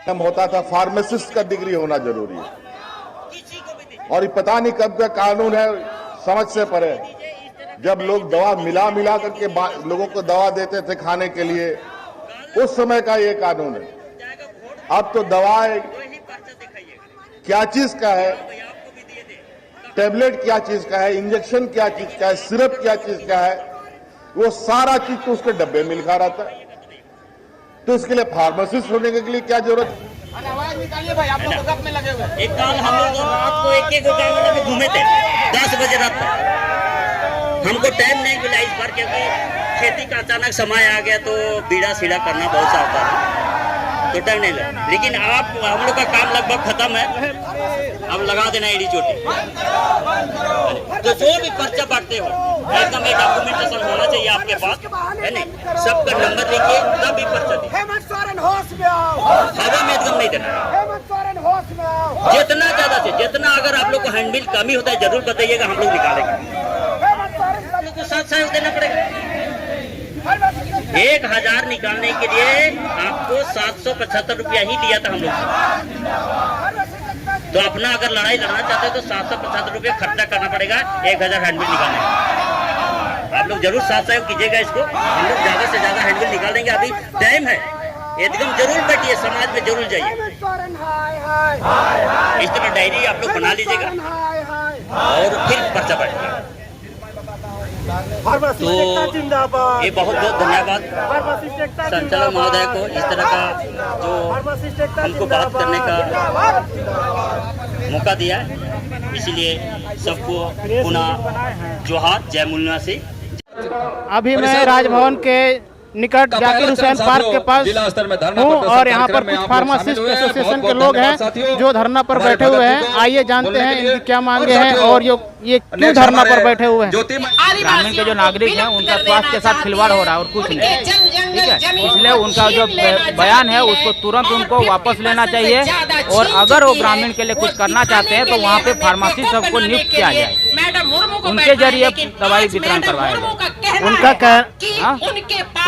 होता था फार्मासिस्ट का डिग्री होना जरूरी है, और ये पता नहीं कब का कानून है, समझ से परे। जब लोग दवा मिला करके लोगों को दवा देते थे खाने के लिए, उस समय का ये कानून है। अब तो दवा क्या चीज का है, टैबलेट क्या चीज का है, इंजेक्शन क्या चीज का है, सिरप क्या चीज का है, वो सारा चीज तो उसके डब्बे में लिखा रहता है। तो इसके लिए फार्मासिस्ट होने के लिए क्या जरूरत है? आवाज निकालिए भाई, आप लोग गप में लगे हुए। एक काम हम लोग रात को एक होटल में घूमे थे 10 बजे रात तक। हमको टाइम नहीं मिला इस बार, क्योंकि खेती का अचानक समय आ गया तो बीड़ा सीड़ा करना बहुत सा होता है, तो टाइम नहीं लगा। लेकिन आप हम लोग का काम लगभग खत्म है, अब लगा देना एडी चोटी। तो जो भी पर्चा बांटते हो एकदम एक डॉक्यूमेंटेशन होना चाहिए आपके पास, है नहीं? सबका नंबर लिखिए तब भी पर्चा दी। हेमंत सोरेन होश में आओ, हवा में एकदम नहीं देना। हेमंत सोरेन होश में आओ। जितना ज्यादा से जितना अगर आप लोग को हैंडबिल कमी होता है जरूर बताइएगा, हम लोग निकालेंगे। हेमंत सोरेन आप लोग को 7 सहयोग देना पड़ेगा। 1000 निकालने के लिए आपको 775 रुपया ही लिया था हम लोग से। तो अपना अगर लड़ाई लड़ना चाहते हो तो 775 रुपये खर्चा करना पड़ेगा 1000 हैंडबिल निकालने में। आप लोग जरूर साथ सहयोग कीजिएगा इसको, हम लोग ज्यादा से ज्यादा हैंडबिल निकाल देंगे। अभी टाइम है, एकदम जरूर बैठिए, समाज में जरूर जाइए। इस तरह डायरी आप लोग बना लीजिएगा और फिर पर्चा बांटिएगा। तो ये बहुत बहुत धन्यवाद संचालक महोदय को, इस तरह का जो हमको बात करने का मौका दिया, इसलिए सबको पुनः जोहार, जय मुन्ना से। अभी मैं राजभवन के निकट जाकिर हुसैन पार्क के पास हूँ और यहाँ पर कुछ फार्मासिस्ट एसोसिएशन के लोग हैं जो धरना पर बैठे हुए हैं। आइए जानते हैं इनकी क्या मांगे हैं और ये क्यों धरना पर बैठे हुए हैं। ग्रामीण के जो नागरिक हैं उनका स्वास्थ्य के साथ खिलवाड़ हो रहा है और कुछ नहीं, ठीक है। इसलिए उनका जो बयान है उसको तुरंत उनको वापस लेना चाहिए, और अगर वो ग्रामीण के लिए कुछ करना चाहते हैं तो वहाँ पे फार्मासिस्ट सबको नियुक्त किया जाए, उनके जरिए दवाई वितरण करवाया जाए।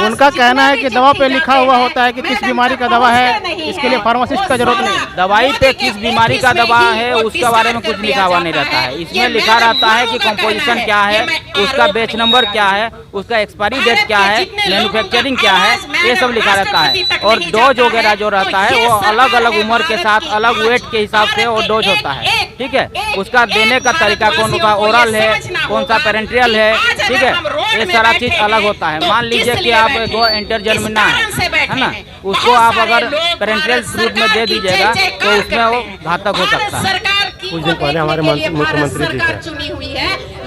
उनका कहना है कि दवा पे लिखा हुआ होता है कि किस बीमारी का दवा है, इसके लिए फार्मासिस्ट का जरूरत नहीं। दवाई पे किस बीमारी का दवा है उसके बारे में कुछ लिखा हुआ नहीं रहता है। इसमें लिखा रहता है कि कंपोजिशन क्या है, उसका बैच नंबर क्या है, उसका एक्सपायरी डेट क्या है, मैन्युफैक्चरिंग क्या है, ये सब लिखा रहता है। और डोज वगैरह जो रहता है वो अलग अलग उम्र के साथ अलग वेट के हिसाब से वो डोज होता है, ठीक है। उसका देने का तरीका कौन सा ओरल है, कौन सा पेरेंट्रियल है, ठीक है, ये सारा चीज अलग होता है। मान लीजिए कि आप गो इंटरजर्मिना है ना, उसको आप अगर पेरेंट्रियल रूप में दे दीजिएगा तो उसमें वो घातक हो सकता है। कुछ दिन पहले हमारे मुख्यमंत्री जी का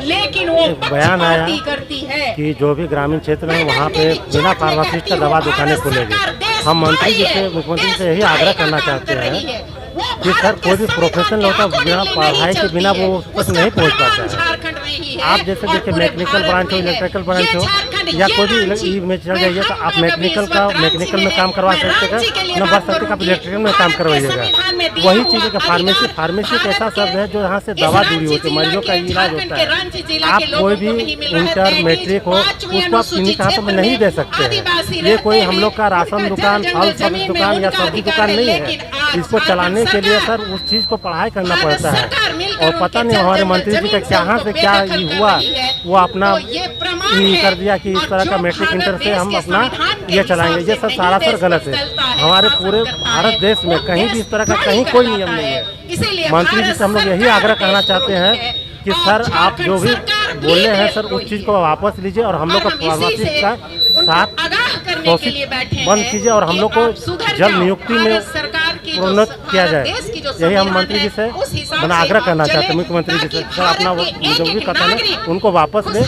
एक बयान आया कि जो भी ग्रामीण क्षेत्र है वहाँ पे बिना फार्मासिस्ट का दवा दुकानें खुलेगी। हम मंत्री जी से, मुख्यमंत्री से यही आग्रह करना चाहते हैं कि सर कोई भी प्रोफेशनल होता है बिना पढ़ाई के बिना वो उस तक नहीं पहुँच पाता है। आप जैसे देखिए मैकेनिकल ब्रांच हो, इलेक्ट्रिकल ब्रांच हो, या कोई भी में चल जाइए तो आप मैकेनिकल में काम करवा सकते हैं, न बढ़ सकते आप इलेक्ट्रिकल में काम करवाइएगा। वही चीज़ का फार्मेसी एक ऐसा शब्द है जो यहाँ से दवा जुड़ी होती है, मरीजों का इलाज होता है। आप कोई भी इंटर मैट्रिक हो उसको आप किन्हीं के हाथों में नहीं दे सकते हैं। ये कोई हम लोग का राशन दुकान, फल सब्जी दुकान या सब्जी दुकान नहीं है। इसको चलाने के लिए सर उस चीज़ को पढ़ाई करना पड़ता है, और पता नहीं हमारे मंत्री जी का कहाँ से क्या हुआ, वो अपना ये कर दिया कि इस तरह का मैट्रिक इंटर से हम अपना ये चलाएंगे। ये सब सारा सर गलत है। हमारे पूरे भारत देश में कहीं भी इस तरह का कहीं कोई नियम नहीं है। मंत्री जी से हम लोग यही आग्रह करना चाहते हैं कि सर आप जो भी बोले हैं सर उस चीज़ को वापस लीजिए, और हम लोग का फार्मासिस्ट का साथ बंद कीजिए, और हम लोग को जल्द नियुक्ति में प्रोन्नत किया जाए। यही हम मंत्री जी से बना आग्रह करना चाहते हैं, मुख्यमंत्री जी से सर अपना जो भी कथन है उनको वापस ले,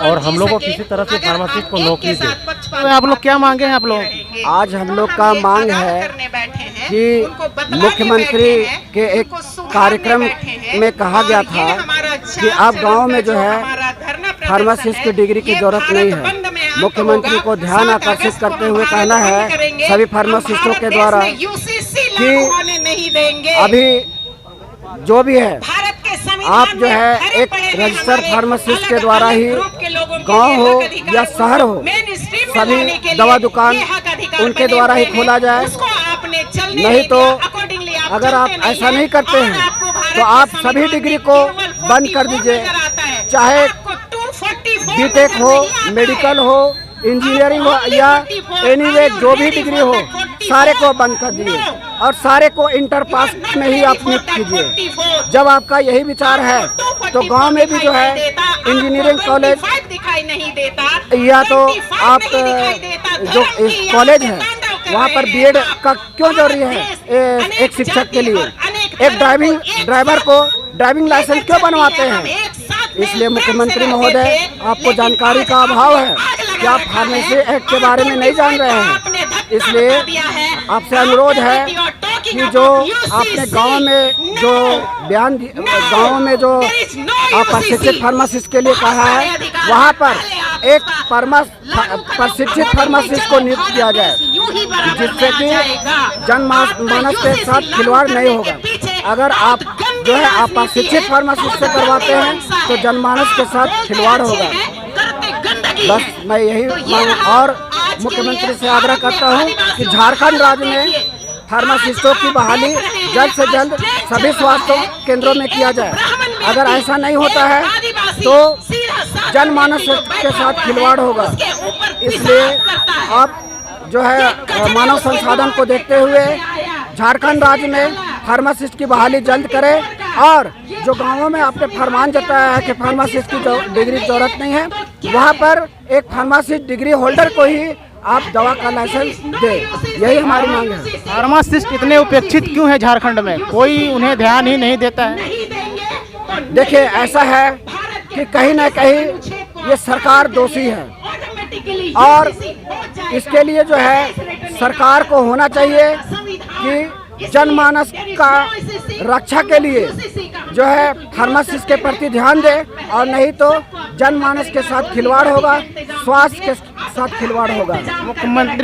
और हम लोग को किसी तरह से फार्मासिस्ट को नौकरी दे। तो आप लोग क्या मांगे हैं? आप लोग आज हम लोग का मांग है कि मुख्यमंत्री के एक कार्यक्रम में कहा गया था कि अब गांव में जो है फार्मासिस्ट की डिग्री की जरूरत नहीं है। मुख्यमंत्री को ध्यान आकर्षित करते हुए कहना है सभी फार्मासिस्टों के द्वारा कि अभी जो भी है आप जो है एक रजिस्टर्ड फार्मासिस्ट के द्वारा ही गांव हो या शहर हो सभी दवा दुकान उनके द्वारा ही खोला जाए। नहीं तो अगर आप ऐसा नहीं करते हैं तो आप सभी डिग्री को बंद कर दीजिए, चाहे बीटेक हो, मेडिकल हो, इंजीनियरिंग हो या एनीवे जो भी डिग्री हो, सारे को बंद कर दीजिए और सारे को इंटर पास में ही आप नियुक्त कीजिए। जब आपका यही विचार है तो गांव में भी जो है इंजीनियरिंग कॉलेज या तो आप जो कॉलेज है वहाँ पर बीएड का क्यों जरूरी है एक शिक्षक के लिए? एक ड्राइवर को ड्राइविंग लाइसेंस क्यों बनवाते हैं? इसलिए मुख्यमंत्री महोदय, आपको जानकारी का अभाव है कि आप फार्मेसी एक्ट के बारे में नहीं जान रहे हैं। इसलिए आपसे अनुरोध है कि जो आपने गांव में जो बयान गांव में जो प्रशिक्षित फार्मासिस्ट के लिए कहा है, वहां पर एक प्रशिक्षित फार्मासिस्ट को नियुक्त किया जाए, जिससे कि जनमानस के साथ खिलवाड़ नहीं होगा। अगर आप जो है आप प्रशिक्षित फार्मासिस्ट से करवाते हैं तो जनमानस के साथ खिलवाड़ होगा। बस मैं यही मांग और मुख्यमंत्री से आग्रह करता हूं कि झारखंड राज्य में फार्मासिस्टों की बहाली जल्द से जल्द सभी स्वास्थ्य केंद्रों में किया जाए। अगर ऐसा नहीं होता है तो जनमानस के साथ खिलवाड़ होगा। इसलिए आप जो है मानव संसाधन को देखते हुए झारखंड राज्य में फार्मासिस्ट की बहाली जल्द करें और जो गांवों में आपने फरमान जताया है कि फार्मासिस्ट की डिग्री की जरूरत नहीं है, वहां पर एक फार्मासिस्ट डिग्री होल्डर को ही आप दवा का लाइसेंस दे। यही हमारी मांग है। फार्मासिस्ट इतने उपेक्षित क्यों है झारखंड में? कोई उन्हें ध्यान ही नहीं देता है। देखिए, ऐसा है कि कहीं ना कहीं ये सरकार दोषी है और इसके लिए जो है सरकार को होना चाहिए कि जनमानस का रक्षा के लिए जो है फार्मासिस्ट के प्रति ध्यान दे, और नहीं तो जनमानस के साथ खिलवाड़ होगा, स्वास्थ्य के साथ खिलवाड़ होगा।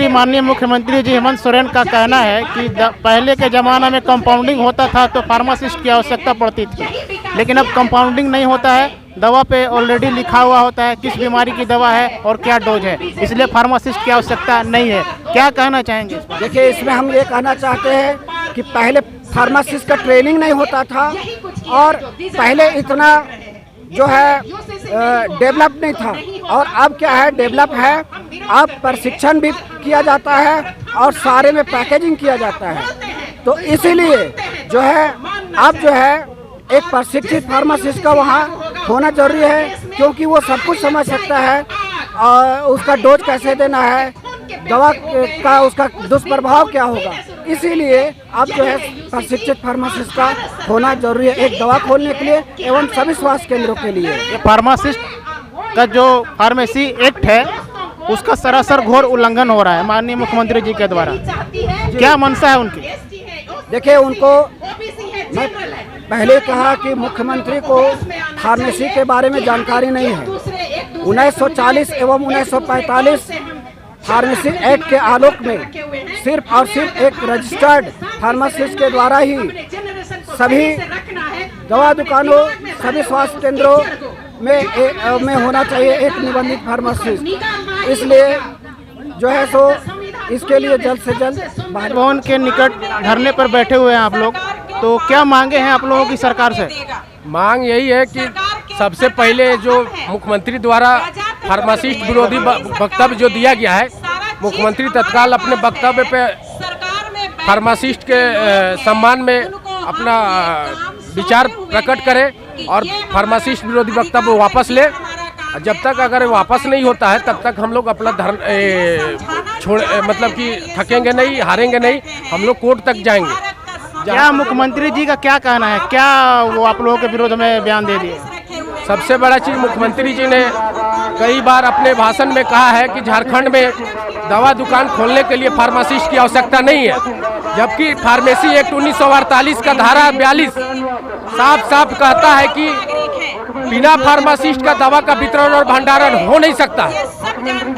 माननीय मुख्यमंत्री जी हेमंत सोरेन का कहना है कि पहले के ज़माना में कंपाउंडिंग होता था तो फार्मासिस्ट की आवश्यकता पड़ती थी, लेकिन अब कंपाउंडिंग नहीं होता है। दवा पे ऑलरेडी लिखा हुआ होता है किस बीमारी की दवा है और क्या डोज है, इसलिए फार्मासिस्ट की आवश्यकता नहीं है। क्या कहना चाहेंगे? देखिए, इसमें हम ये कहना चाहते हैं कि पहले फार्मासिस्ट का ट्रेनिंग नहीं होता था और पहले इतना जो है डेवलप नहीं था, और अब क्या है, डेवलप है। अब प्रशिक्षण भी किया जाता है और सारे में पैकेजिंग किया जाता है। तो इसीलिए जो है अब जो है एक प्रशिक्षित फार्मासिस्ट का वहाँ होना जरूरी है, क्योंकि वो सब कुछ समझ सकता है और उसका डोज कैसे देना है, दवा का उसका दुष्प्रभाव क्या होगा। इसीलिए अब जो है प्रशिक्षित फार्मासिस्ट का होना जरूरी है, एक दवा खोलने के लिए एवं सभी स्वास्थ्य केंद्रों के लिए। ये फार्मासिस्ट का जो फार्मेसी एक्ट है उसका सरासर घोर उल्लंघन हो रहा है माननीय मुख्यमंत्री जी के द्वारा। क्या मंशा है उनकी? देखिए, उनको मैं पहले कहा कि मुख्यमंत्री को फार्मेसी के बारे में जानकारी नहीं है। 1940 एवं 1945 फार्मेसी एक्ट के आलोक में सिर्फ और सिर्फ एक रजिस्टर्ड फार्मासिस्ट के द्वारा ही सभी दवा दुकानों, सभी स्वास्थ्य केंद्रों में होना चाहिए एक निबंधित फार्मासिस्ट। इसलिए जो है सो इसके लिए जल्द से जल्द भवन के निकट धरने पर बैठे हुए हैं आप लोग, तो क्या मांगे हैं आप लोगों की सरकार से? मांग यही है कि सबसे पहले जो मुख्यमंत्री द्वारा फार्मासिस्ट विरोधी वक्तव्य जो दिया गया है, मुख्यमंत्री तत्काल अपने वक्तव्य पे फार्मासिस्ट के सम्मान में अपना विचार प्रकट करे और फार्मासिस्ट विरोधी वक्तव्य वापस ले। जब तक अगर वापस नहीं होता है तब तक हम लोग अपना मतलब कि थकेंगे नहीं, हारेंगे नहीं, हम लोग कोर्ट तक जाएंगे। क्या मुख्यमंत्री जी का क्या कहना है, क्या वो आप लोगों के विरोध में बयान दे दिए? सबसे बड़ा चीज़, मुख्यमंत्री जी ने कई बार अपने भाषण में कहा है कि झारखंड में दवा दुकान खोलने के लिए फार्मासिस्ट की आवश्यकता नहीं है, जबकि फार्मेसी एक्ट 1948 का धारा 42 साफ साफ कहता है कि बिना फार्मासिस्ट का दवा का वितरण और भंडारण हो नहीं सकता।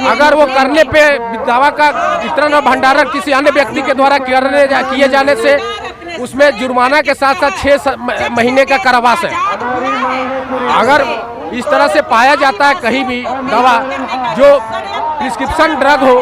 अगर वो करने पे दवा का वितरण और भंडारण किसी अन्य व्यक्ति के द्वारा किए जाने से उसमें जुर्माना के साथ साथ 6 महीने का कारावास है। अगर इस तरह से पाया जाता है कहीं भी दवा जो प्रिस्क्रिप्शन ड्रग हो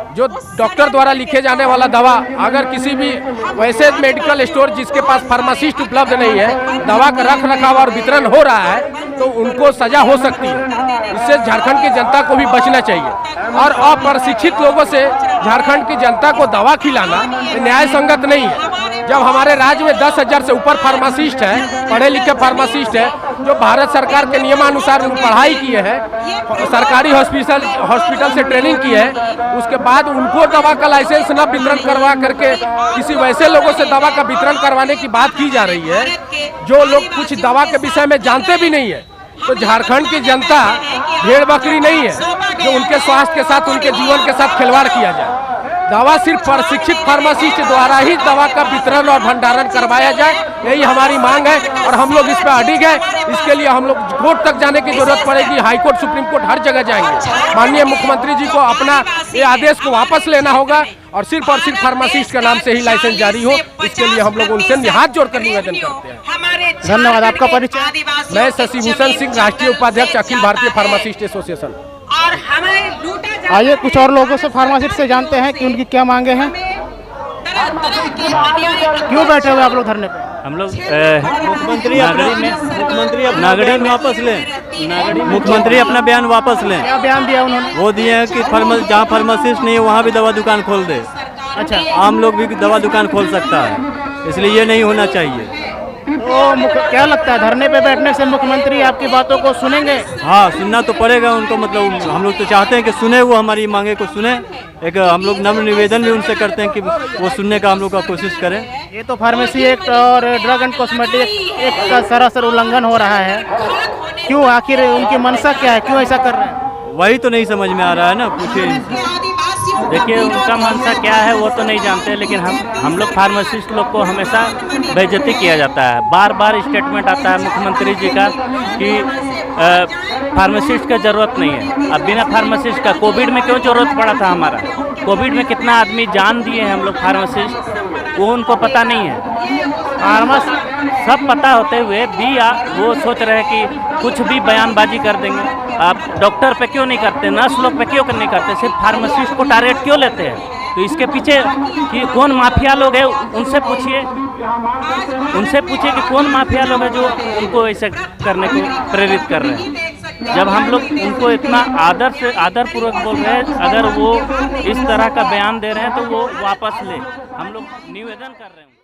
जो डॉक्टर द्वारा लिखे जाने वाला दवा अगर किसी भी वैसे मेडिकल स्टोर जिसके पास फार्मासिस्ट उपलब्ध नहीं है, दवा का रख रखाव और वितरण हो रहा है तो उनको सजा हो सकती है। इससे झारखंड की जनता को भी बचना चाहिए और अप्रशिक्षित लोगों से झारखंड की जनता को दवा खिलाना न्याय संगत नहीं है। जब हमारे राज्य में 10,000 से ऊपर फार्मासिस्ट है, पढ़े लिखे फार्मासिस्ट है, जो भारत सरकार के नियमानुसार पढ़ाई किए हैं, सरकारी हॉस्पिटल से ट्रेनिंग की है, उसके बाद उनको दवा का लाइसेंस न वितरण करवा करके किसी वैसे लोगों से दवा का वितरण करवाने की बात की जा रही है जो लोग कुछ दवा के विषय में जानते भी नहीं है। तो झारखंड की जनता भेड़ बकरी नहीं है जो उनके स्वास्थ्य के साथ, उनके जीवन के साथ खिलवाड़ किया जाए। दवा सिर्फ प्रशिक्षित फार्मासिस्ट द्वारा ही दवा का वितरण और भंडारण करवाया जाए, यही हमारी मांग है और हम लोग इस पर अडिग है। इसके लिए हम लोग कोर्ट तक जाने की जरूरत पड़ेगी, हाई कोर्ट, सुप्रीम कोर्ट, हर जगह जाएंगे। माननीय मुख्यमंत्री जी को अपना ये आदेश को वापस लेना होगा और सिर्फ फार्मासिस्ट के नाम से ही लाइसेंस जारी हो। इसके लिए हम लोग उनसे हाथ जोड़कर निवेदन करते हैं। धन्यवाद। आपका परिचय? मैं शशिभूषण सिंह, राष्ट्रीय उपाध्यक्ष, अखिल भारतीय फार्मासिस्ट एसोसिएशन। और हमें लूटा आइए कुछ और लोगों से, फार्मासिस्ट से जानते हैं कि उनकी क्या मांगे हैं। क्यों बैठे हुए आप लोग धरने पे? हम लोग नागरी में वापस लें, मुख्यमंत्री अपना बयान वापस लें। क्या बयान दिया उन्होंने? वो दिए हैं कि जहाँ फार्मासिस्ट नहीं है वहाँ भी दवा दुकान खोल दे। अच्छा, आम लोग भी दवा दुकान खोल सकता है, इसलिए ये नहीं होना चाहिए। तो क्या लगता है धरने पे बैठने से मुख्यमंत्री आपकी बातों को सुनेंगे? हाँ, सुनना तो पड़ेगा उनको। मतलब हम लोग तो चाहते हैं कि सुने, वो हमारी मांगे को सुने। एक हम लोग नम्र निवेदन भी उनसे करते हैं कि वो सुनने का हम लोग का कोशिश करें। ये तो फार्मेसी एक्ट और ड्रग एंड कॉस्मेटिक एक्ट का सरासर उल्लंघन हो रहा है। क्यों, आखिर उनकी मंशा क्या है, क्यों ऐसा कर रहे हैं? वही तो नहीं समझ में आ रहा है ना, पूछिए। देखिए, उनका मंशा क्या है वो तो नहीं जानते, लेकिन हम लोग फार्मासिस्ट लोग को हमेशा बेइज्जती किया जाता है। बार बार स्टेटमेंट आता है मुख्यमंत्री जी का कि फार्मासिस्ट का ज़रूरत नहीं है। अब बिना फार्मासिस्ट का कोविड में क्यों ज़रूरत पड़ा था हमारा? कोविड में कितना आदमी जान दिए हैं हम लोग फार्मासिस्ट, वो उनको पता नहीं है। फार्मासिस्ट सब पता होते हुए भी वो सोच रहे हैं कि कुछ भी बयानबाजी कर देंगे। आप डॉक्टर पे क्यों नहीं करते, नर्स लोग पे क्यों नहीं करते, सिर्फ फार्मासिस्ट को टारगेट क्यों लेते हैं? तो इसके पीछे कि कौन माफिया लोग हैं उनसे पूछिए, कि कौन माफिया लोग हैं जो उनको ऐसे करने को प्रेरित कर रहे हैं। जब हम लोग उनको इतना आदरपूर्वक बोल रहे हैं, अगर वो इस तरह का बयान दे रहे हैं तो वो वापस ले। हम लोग निवेदन कर रहे हैं।